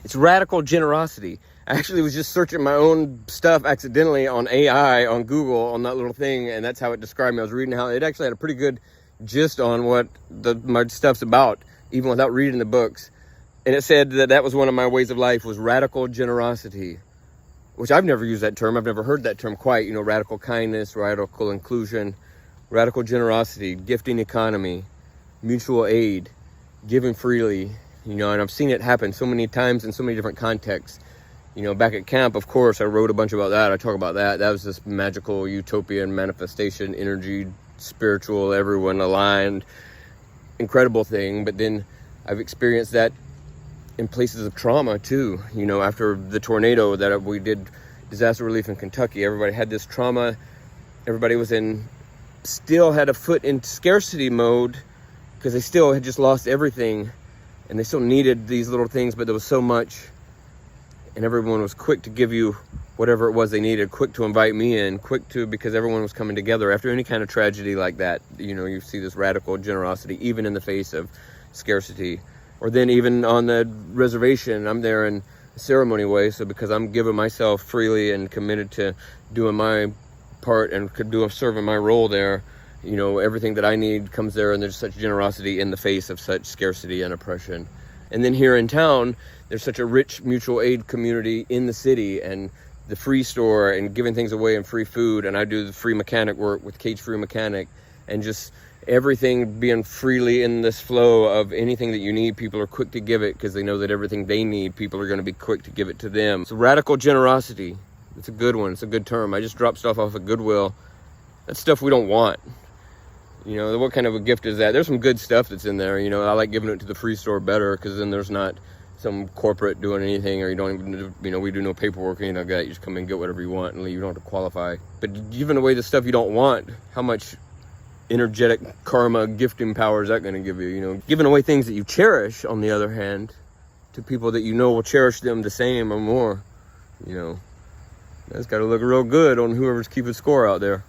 It's radical generosity. I actually was just searching my own stuff accidentally on AI, on Google, on that little thing, and that's how it described me. I was reading how it actually had a pretty good gist on what my stuff's about, even without reading the books. And it said that was one of my ways of life, was radical generosity, which I've never used that term. I've never heard that term quite. Radical kindness, radical inclusion, radical generosity, gifting economy, mutual aid, giving freely, and I've seen it happen so many times in so many different contexts. Back at camp, of course, I wrote a bunch about that. I talk about that. That was this magical utopian manifestation, energy, spiritual, everyone aligned, incredible thing. But then I've experienced that in places of trauma too. After the tornado that we did disaster relief in Kentucky, everybody had this trauma. Everybody was still had a foot in scarcity mode because they still had just lost everything, and they still needed these little things, but there was so much, and everyone was quick to give you whatever it was they needed, quick to invite me in, because everyone was coming together after any kind of tragedy like that. You see this radical generosity even in the face of scarcity. Or then even on the reservation, I'm there in a ceremony way, so because I'm giving myself freely and committed to doing my part and serving my role there, everything that I need comes there, and there's such generosity in the face of such scarcity and oppression. And then here in town, there's such a rich mutual aid community in the city, and the free store, and giving things away, and free food, and I do the free mechanic work with Cage Free Mechanic, and just everything being freely in this flow of anything that you need. People are quick to give it because they know that everything they need, people are going to be quick to give it to them. So radical generosity, it's a good one. It's a good term. I just dropped stuff off of Goodwill. That's stuff we don't want. What kind of a gift is that? There's some good stuff that's in there. I like giving it to the free store better, because then there's not some corporate doing anything, or you don't even, we do no paperwork or anything like that. You just come and get whatever you want, and you don't have to qualify. But giving away the stuff you don't want, how much energetic karma gifting power is that going to give you? Giving away things that you cherish, on the other hand, to people that will cherish them the same or more, that's got to look real good on whoever's keeping score out there.